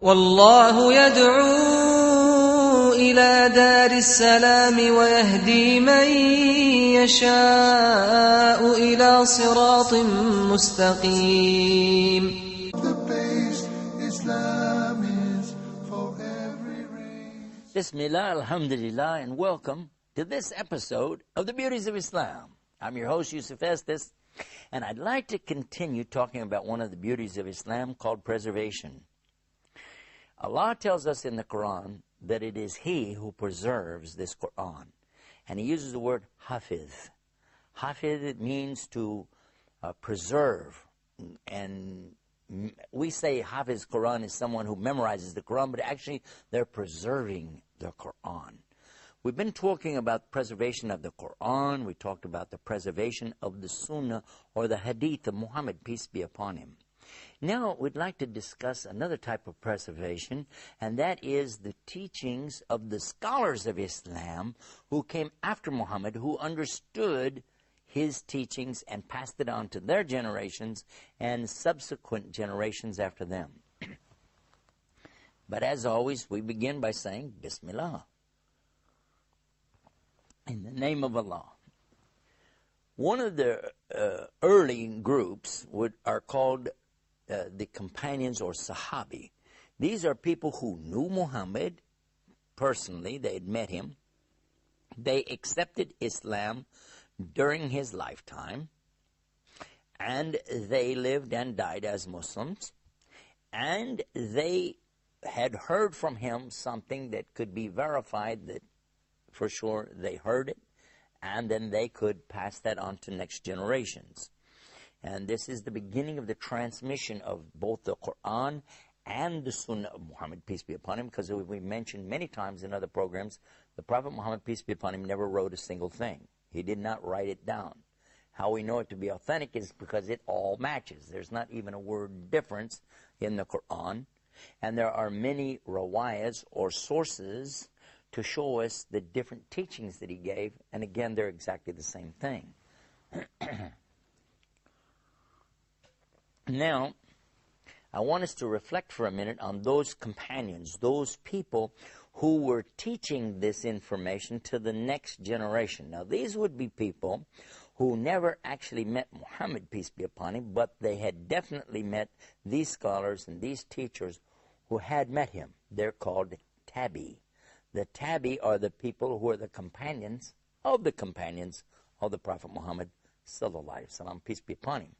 والله يدعو إلى دار السلام ويهدي من يشاء إلى صراط مستقيم. Bismillah, alhamdulillah, and welcome to this episode of the Beauties of Islam. I'm your host, Yusuf Estes, and I'd like to continue talking about one of the beauties of Islam called preservation. Allah tells us in the Quran that it is He who preserves this Quran, and He uses the word hafiz. Hafiz, it means to preserve, and we say Hafiz Quran is someone who memorizes the Quran, but actually they're preserving the Quran. We've been talking about preservation of the Quran. We talked about the preservation of the Sunnah or the Hadith of Muhammad, peace be upon him. Now we'd like to discuss another type of preservation, and that is the teachings of the scholars of Islam who came after Muhammad, who understood his teachings and passed it on to their generations and subsequent generations after them. But as always, we begin by saying, Bismillah, in the name of Allah. One of the early groups are called the companions or Sahabi. These are people who knew Muhammad personally. They had met him. They accepted Islam during his lifetime, and they lived and died as Muslims, and they had heard from him something that could be verified that for sure they heard it, and then they could pass that on to next generations. And this is the beginning of the transmission of both the Quran and the Sunnah of Muhammad, peace be upon him, because we mentioned many times in other programs, the Prophet Muhammad, peace be upon him, never wrote a single thing. He did not write it down. How we know it to be authentic is because it all matches. There's not even a word difference in the Quran. And there are many riwayas or sources to show us the different teachings that he gave. And again, they're exactly the same thing. Now, I want us to reflect for a minute on those companions, those people who were teaching this information to the next generation. Now, these would be people who never actually met Muhammad, peace be upon him, but they had definitely met these scholars and these teachers who had met him. They're called tabi. The tabi are the people who are the companions of the Prophet Muhammad, sallallahu alaihi wasallam, peace be upon him.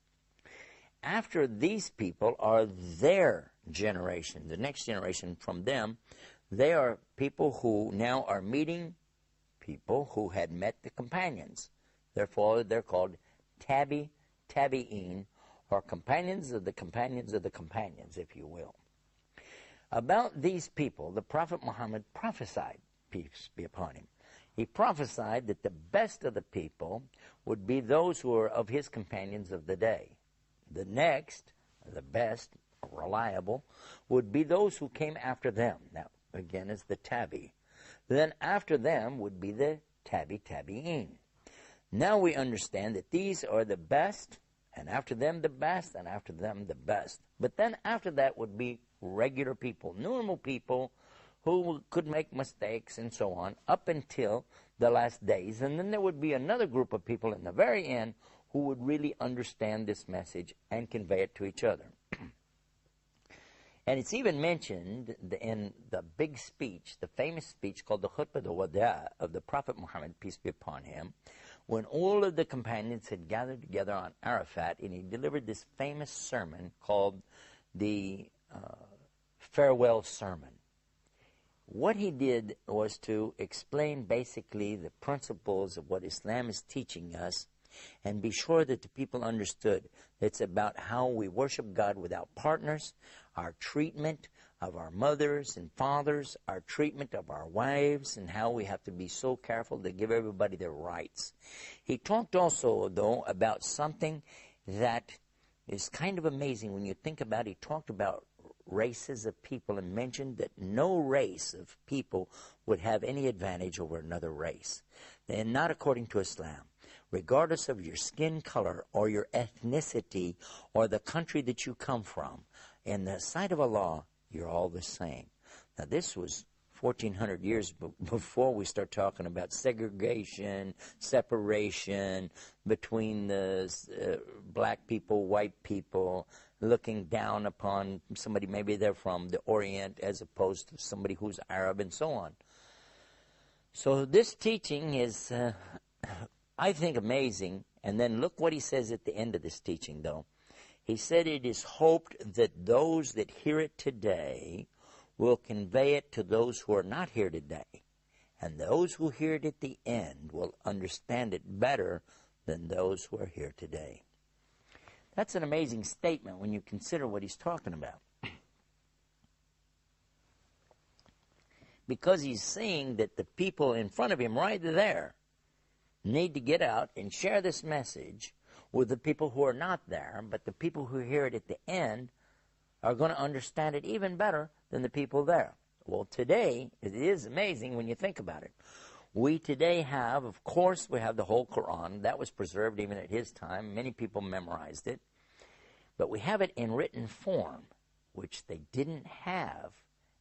After these people are their generation, the next generation from them. They are people who now are meeting people who had met the companions. Therefore, they're called tabi'in, or companions of the companions of the companions, if you will. About these people, the Prophet Muhammad prophesied, peace be upon him. He prophesied that the best of the people would be those who are of his companions of the day. The next, the best, reliable, would be those who came after them. Now, again, is the tabi. Then after them would be the tabi'in. Now we understand that these are the best, and after them the best, and after them the best. But then after that would be regular people, normal people who could make mistakes and so on, up until the last days. And then there would be another group of people in the very end who would really understand this message and convey it to each other. And it's even mentioned in the big speech, the famous speech called the Khutbah al-Wada of the Prophet Muhammad, peace be upon him, when all of the companions had gathered together on Arafat, and he delivered this famous sermon called the farewell sermon. What he did was to explain basically the principles of what Islam is teaching us, and be sure that the people understood it's about how we worship God without partners, our treatment of our mothers and fathers, our treatment of our wives, and how we have to be so careful to give everybody their rights. He talked also, though, about something that is kind of amazing when you think about it. He talked about races of people and mentioned that no race of people would have any advantage over another race, and not according to Islam. Regardless of your skin color or your ethnicity or the country that you come from, in the sight of Allah, You're all the same. Now, this was 1,400 years before we start talking about segregation, separation between the black people, white people, looking down upon somebody, maybe they're from the Orient as opposed to somebody who's Arab and so on. So this teaching is, I think, amazing. And then look what he says at the end of this teaching, though. He said, it is hoped that those that hear it today will convey it to those who are not here today. And those who hear it at the end will understand it better than those who are here today. That's an amazing statement when you consider what he's talking about. Because he's saying that the people in front of him right there need to get out and share this message with the people who are not there, but the people who hear it at the end are going to understand it even better than the people there. Well, today, it is amazing when you think about it. We today have, of course, we have the whole Quran. That was preserved even at his time. Many people memorized it. But we have it in written form, which they didn't have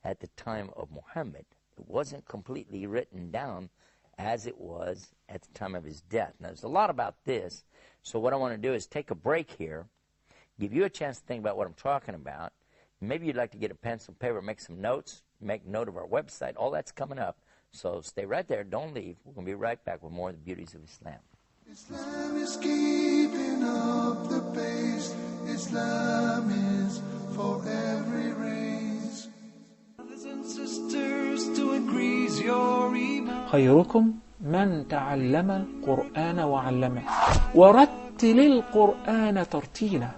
at the time of Muhammad. It wasn't completely written down as it was at the time of his death. Now, there's a lot about this. So what I want to do is take a break here, give you a chance to think about what I'm talking about. Maybe you'd like to get a pencil and paper, make some notes, make note of our website. All that's coming up. So stay right there. Don't leave. We're going to be right back with more of the Beauties of Islam. Islam is keeping up the pace. Islam is for every race. Brothers and sisters, to increase your iman. خيركم من تعلم القرآن وعلمه ورتل القرآن ترتيلا.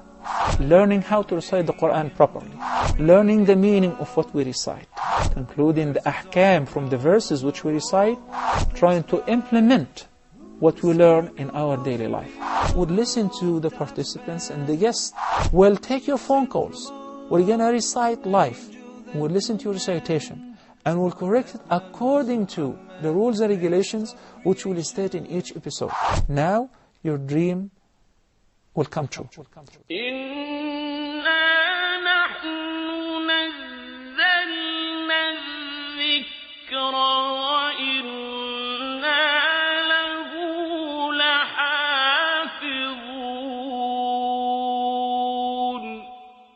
Learning how to recite the Quran properly, learning the meaning of what we recite, concluding the ahkam from the verses which we recite, trying to implement what we learn in our daily life. We'll listen to the participants and the guests. We'll take your phone calls. We're going to recite live. We'll listen to your recitation and we'll correct it according to the rules and regulations which we'll state in each episode. Now, your dream will come true.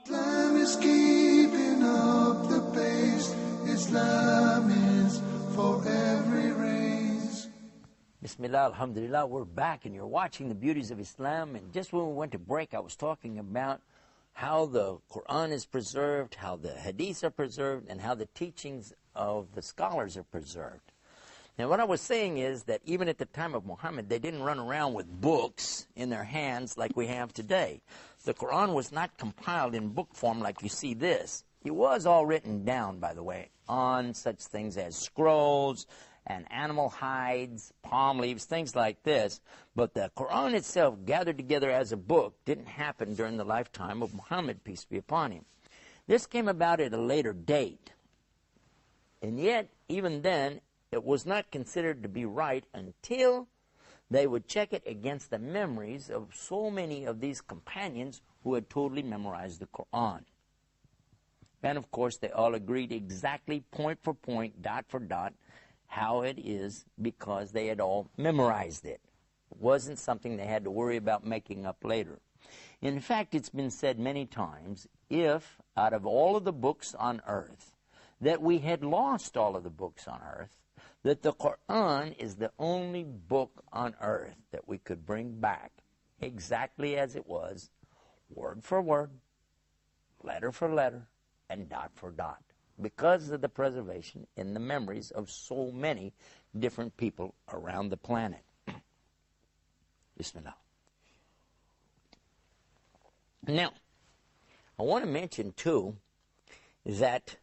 Islam is keeping up the pace. Islam is for every race. Bismillah, alhamdulillah, we're back and you're watching the Beauties of Islam. And just when we went to break, I was talking about how the Quran is preserved, how the hadiths are preserved, and how the teachings of the scholars are preserved. Now, what I was saying is that even at the time of Muhammad, they didn't run around with books in their hands like we have today. The Quran was not compiled in book form like you see this. It was all written down, by the way, on such things as scrolls and animal hides, palm leaves, things like this. But the Quran itself, gathered together as a book, didn't happen during the lifetime of Muhammad, peace be upon him. This came about at a later date. And yet, even then, it was not considered to be right until they would check it against the memories of so many of these companions who had totally memorized the Quran. And of course, they all agreed exactly point for point, dot for dot, how it is because they had all memorized it. It wasn't something they had to worry about making up later. In fact, it's been said many times, if out of all of the books on earth, that we had lost all of the books on earth, that the Quran is the only book on earth that we could bring back exactly as it was, word for word, letter for letter, and dot for dot, because of the preservation in the memories of so many different people around the planet. Bismillah. Now, I want to mention, too, that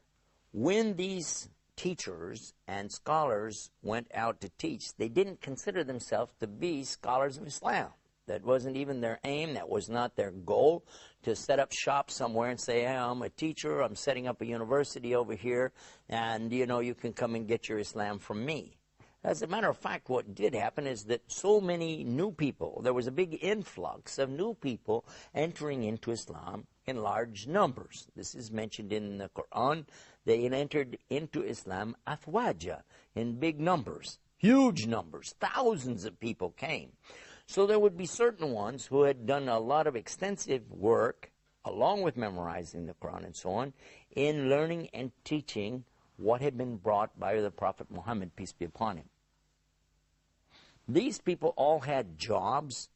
when these teachers and scholars went out to teach, they didn't consider themselves to be scholars of Islam. That wasn't even their aim. That was not their goal, to set up shop somewhere and say, hey, I'm a teacher, I'm setting up a university over here, and, you can come and get your Islam from me. As a matter of fact, what did happen is that so many new people, there was a big influx of new people entering into Islam in large numbers. This is mentioned in the Quran. They entered into Islam afwaja, in big numbers, huge numbers. Thousands of people came. So there would be certain ones who had done a lot of extensive work, along with memorizing the Quran and so on, in learning and teaching what had been brought by the Prophet Muhammad, peace be upon him. These people all had jobs.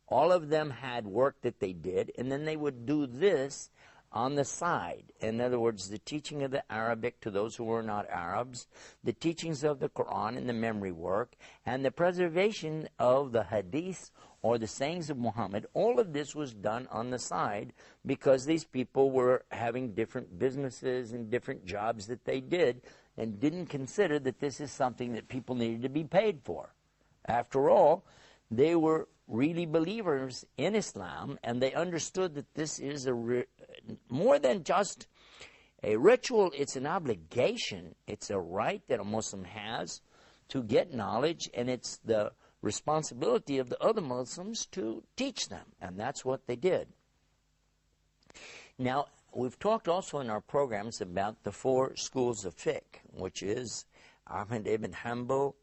All of them had work that they did, and then they would do this on the side. In other words, the teaching of the Arabic to those who were not Arabs, the teachings of the Quran and the memory work, and the preservation of the hadiths or the sayings of Muhammad. All of this was done on the side because these people were having different businesses and different jobs that they did and didn't consider that this is something that people needed to be paid for. After all, they were really believers in Islam, and they understood that this is more than just a ritual. It's an obligation. It's a right that a Muslim has to get knowledge, and it's the responsibility of the other Muslims to teach them, and that's what they did. Now, we've talked also in our programs about the 4 schools of fiqh, which is Ahmad ibn Hanbal,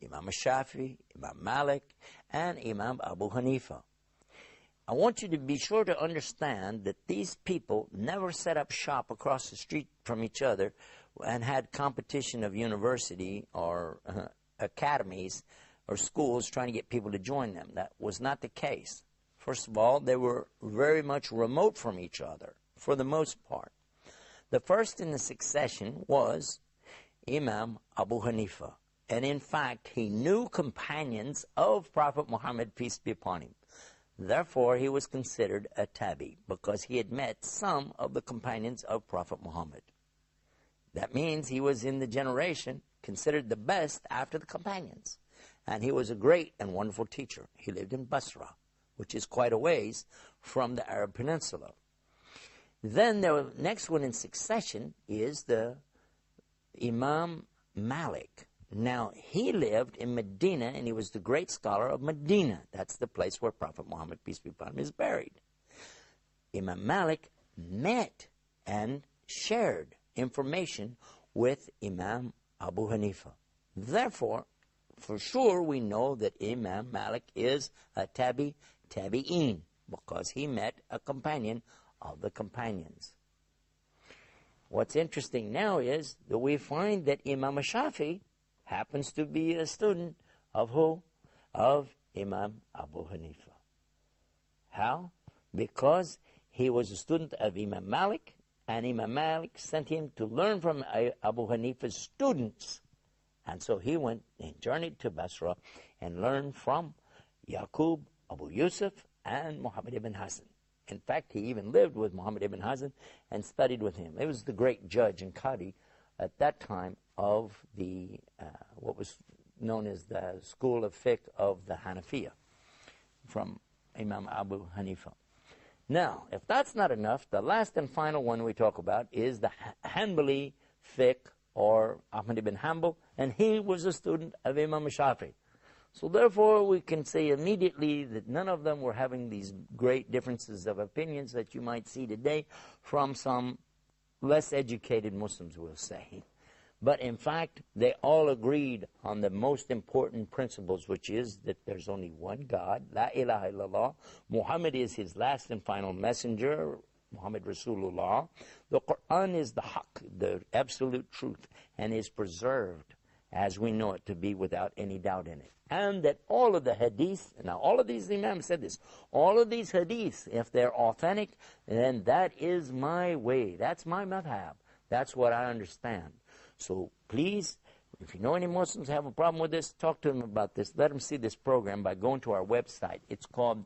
Imam Shafi, Imam Malik, and Imam Abu Hanifa. I want you to be sure to understand that these people never set up shop across the street from each other and had competition of university or academies or schools trying to get people to join them. That was not the case. First of all, they were very much remote from each other for the most part. The first in the succession was Imam Abu Hanifa. And in fact, he knew companions of Prophet Muhammad, peace be upon him. Therefore, he was considered a tabi, because he had met some of the companions of Prophet Muhammad. That means he was in the generation considered the best after the companions. And he was a great and wonderful teacher. He lived in Basra, which is quite a ways from the Arab Peninsula. Then the next one in succession is the Imam Malik. Now, he lived in Medina, and he was the great scholar of Medina. That's the place where Prophet Muhammad, peace be upon him, is buried. Imam Malik met and shared information with Imam Abu Hanifa. Therefore, for sure, we know that Imam Malik is a tabi'in, because he met a companion of the companions. What's interesting now is that we find that Imam Shafi happens to be a student of who? Of Imam Abu Hanifa. How? Because he was a student of Imam Malik, and Imam Malik sent him to learn from Abu Hanifa's students. And so he went and journeyed to Basra and learned from Yaqub, Abu Yusuf, and Muhammad ibn Hassan. In fact, he even lived with Muhammad ibn Hassan and studied with him. He was the great judge and qadi at that time of the what was known as the school of fiqh of the Hanafiya from Imam Abu Hanifa. Now, if that's not enough, the last and final one we talk about is the Hanbali fiqh, or Ahmad ibn Hanbal, and he was a student of Imam Shafi. So therefore, we can say immediately that none of them were having these great differences of opinions that you might see today from some less educated Muslims, we'll say. But in fact, they all agreed on the most important principles, which is that there's only one God, La ilaha illallah. Muhammad is his last and final messenger, Muhammad Rasulullah. The Quran is the haqq, the absolute truth, and is preserved as we know it to be without any doubt in it. And that all of the hadiths, now all of these imams said this, all of these hadiths, if they're authentic, then that is my way, that's my madhab, that's what I understand. So please, if you know any Muslims have a problem with this, talk to them about this. Let them see this program by going to our website. It's called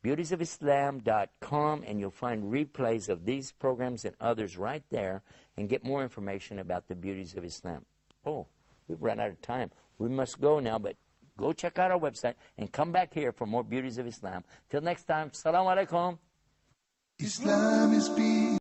beautiesofislam.com, and you'll find replays of these programs and others right there, and get more information about the beauties of Islam. Oh, we've run out of time. We must go now, but go check out our website and come back here for more Beauties of Islam. Till next time, Assalamu alaikum. Islam is peace.